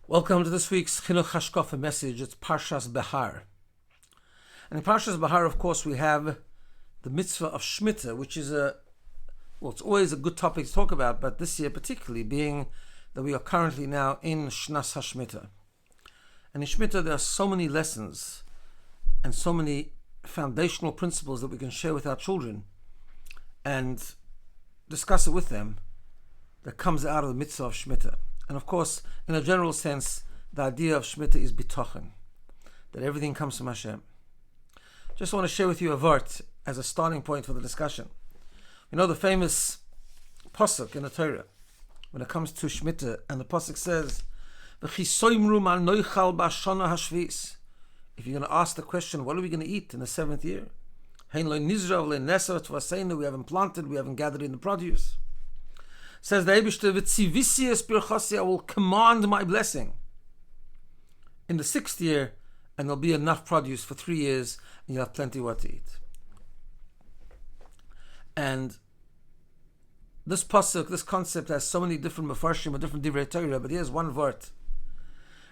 Welcome to this week's Chinuch Hashkafa message. It's Parshas Behar. And in Parshas Behar, of course, we have the mitzvah of Shemitah, which is it's always a good topic to talk about, but this year particularly, being that we are currently now in Shnas HaShemitah. And in Shemitah, there are so many lessons and so many foundational principles that we can share with our children and discuss it with them that comes out of the mitzvah of Shemitah. And of course, in a general sense, the idea of Shemitah is Bitachon, that everything comes from Hashem. Just want to share with you a vart as a starting point for the discussion. You know the famous pasuk in the Torah, when it comes to Shemitah, and the pasuk says, if you're going to ask the question, what are we going to eat in the 7th year? We haven't planted, we haven't gathered in the produce. Says the Eibishter, I will command my blessing in the 6th year, and there'll be enough produce for 3 years, and you'll have plenty what to eat. And this pasuk, this concept has so many different mefarshim, different divrei Torah, but here's one vart.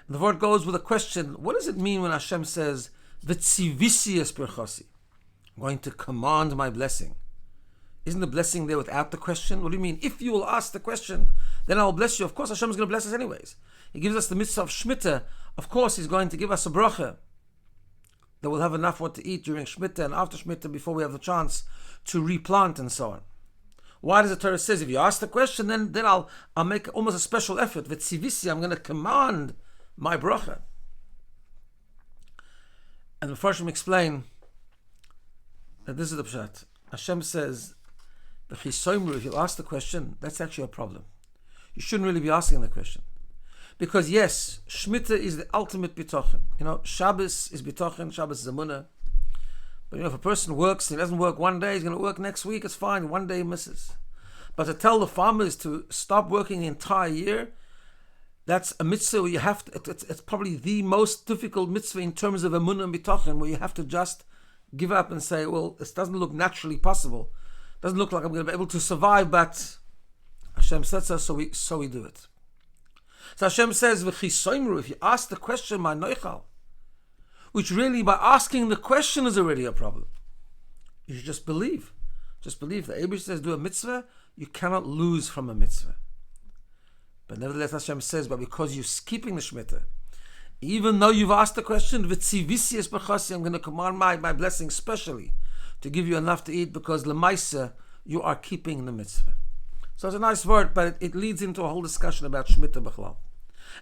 And the vart goes with a question: what does it mean when Hashem says, "V'tzivisi es birchasi"? I'm going to command my blessing. Isn't the blessing there without the question? What do you mean? If you will ask the question, then I will bless you. Of course, Hashem is going to bless us anyways. He gives us the mitzvah of Shemitah. Of course, He's going to give us a bracha that we'll have enough what to eat during Shemitah and after Shemitah before we have the chance to replant and so on. Why does the Torah say, if you ask the question, then I'll make almost a special effort. V'tzivisi, I'm going to command my bracha. And the Mepharshim explain that this is the pshat. Hashem says, if you'll ask the question, that's actually a problem. You shouldn't really be asking the question. Because yes, Shemitah is the ultimate bitachon. Shabbos is bitachon, Shabbos is emunah. But if a person works, he doesn't work one day, he's going to work next week, it's fine, one day he misses. But to tell the farmers to stop working the entire year, that's a mitzvah where you have to, it's probably the most difficult mitzvah in terms of emunah and bitachon, where you have to just give up and say, well, this doesn't look naturally possible. Doesn't look like I'm going to be able to survive, but Hashem said so, so we do it. So Hashem says, if you ask the question, my noichal, which really by asking the question is already a problem. You should just believe. Just believe. The Eibush says, do a mitzvah, you cannot lose from a mitzvah. But nevertheless, Hashem says, but because you're keeping the Shemitah, even though you've asked the question, I'm going to command my blessing specially to give you enough to eat, because lemaisa, you are keeping the mitzvah. So it's a nice word, but it leads into a whole discussion about Shemitah Bechlal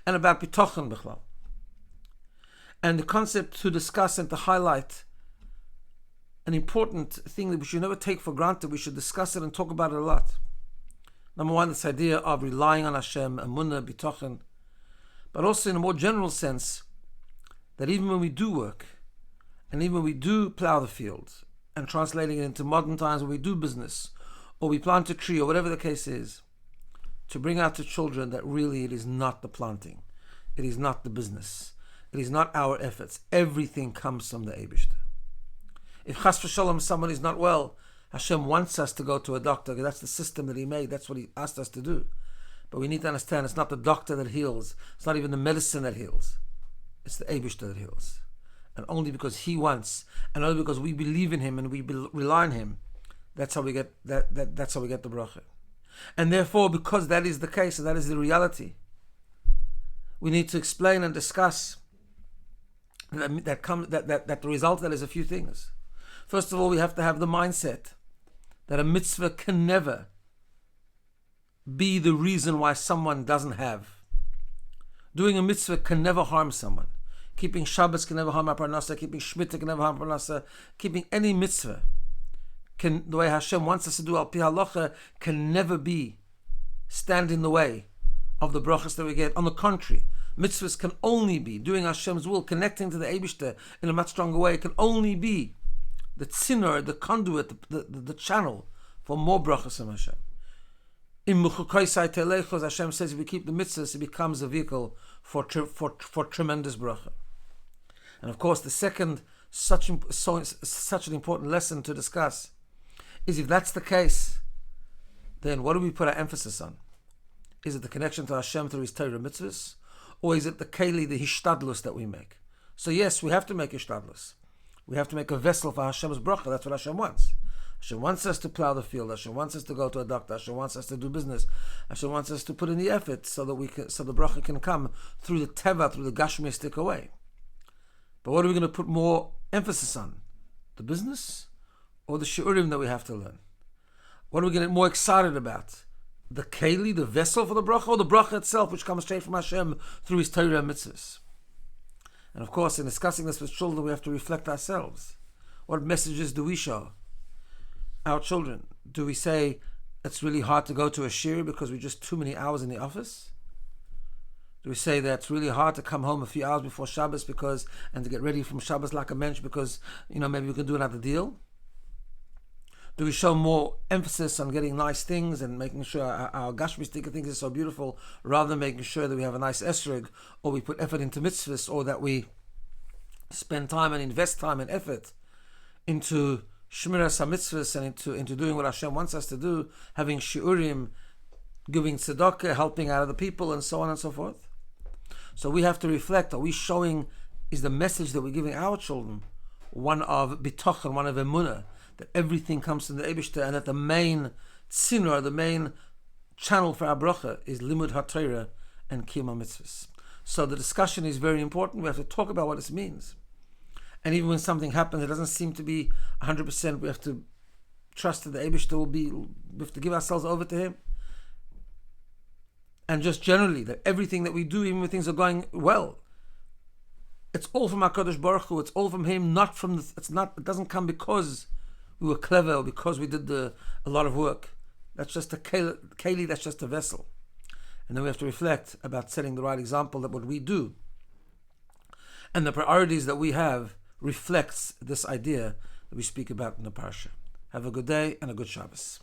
and about Bitachon Bechlal. And the concept to discuss and to highlight an important thing that we should never take for granted. We should discuss it and talk about it a lot. Number one, this idea of relying on Hashem, emunah, bitachon, but also in a more general sense, that even when we do work, and even when we do plow the field, and translating it into modern times when we do business, or we plant a tree, or whatever the case is, to bring out to children that really it is not the planting, it is not the business, it is not our efforts. Everything comes from the Eibishter. If chas v'shalom someone is not well, Hashem wants us to go to a doctor, because that's the system that He made, that's what He asked us to do. But we need to understand, it's not the doctor that heals, it's not even the medicine that heals, it's the Eibishter that heals. And only because He wants, and only because we believe in Him and we rely on Him, that's how we get that's how we get the bracha. And therefore, because that is the case, and that is the reality, we need to explain and discuss that the result of that is a few things. First of all, we have to have the mindset that a mitzvah can never be the reason why someone doesn't have. Doing a mitzvah can never harm someone. Keeping Shabbos can never harm our parnasa. Keeping Shemitah can never harm parnasa. Keeping any mitzvah, the way Hashem wants us to do al pi halacha, can never stand in the way of the brachas that we get. On the contrary, mitzvahs can only be doing Hashem's will, connecting to the Eibishter in a much stronger way. It can only be the tziner, the conduit, the channel for more brachas from Hashem. In Muchukaisai Telechos, Hashem says, if we keep the mitzvahs, it becomes a vehicle for tremendous bracha. And of course, the second such an important lesson to discuss is, if that's the case, then what do we put our emphasis on? Is it the connection to Hashem through His Torah mitzvahs, Or is it the keli, the hishtadlus that we make? So yes, we have to make hishtadlus. We have to make a vessel for Hashem's bracha. That's what Hashem wants. Hashem wants us to plow the field. Hashem wants us to go to a doctor. Hashem wants us to do business. Hashem wants us to put in the effort so that so the bracha can come through the teva, through the gashmistic way. But what are we going to put more emphasis on? The business or the shiurim that we have to learn? What are we getting more excited about? The keli, the vessel for the bracha, or the bracha itself, which comes straight from Hashem through His Torah and mitzvahs? And of course, in discussing this with children, we have to reflect ourselves. What messages do we show our children? Do we say it's really hard to go to a shir because we're just too many hours in the office? Do we say that it's really hard to come home a few hours before Shabbos and to get ready from Shabbos like a mensch because, maybe we can do another deal? Do we show more emphasis on getting nice things and making sure our gashmistic things are so beautiful rather than making sure that we have a nice esrog, or we put effort into mitzvahs, or that we spend time and invest time and effort into shmiras ha-mitzvahs and into doing what Hashem wants us to do, having shiurim, giving tzedakah, helping out other people, and so on and so forth? So we have to reflect, are we showing, is the message that we're giving our children one of bitachon, one of emunah, that everything comes from the Eibishter, and that the main tzinor, the main channel for our bracha is limud ha-Torah and kiyum ha-mitzvahs. So the discussion is very important. We have to talk about what this means. And even when something happens, it doesn't seem to be 100%, we have to trust that the Eibishter we have to give ourselves over to Him. And just generally, that everything that we do, even when things are going well, it's all from HaKadosh Baruch Hu. It's all from Him, not from it doesn't come because we were clever or because we did a lot of work. That's just a keli, that's just a vessel. And then we have to reflect about setting the right example, that what we do and the priorities that we have reflects this idea that we speak about in the parsha. Have a good day and a good Shabbos.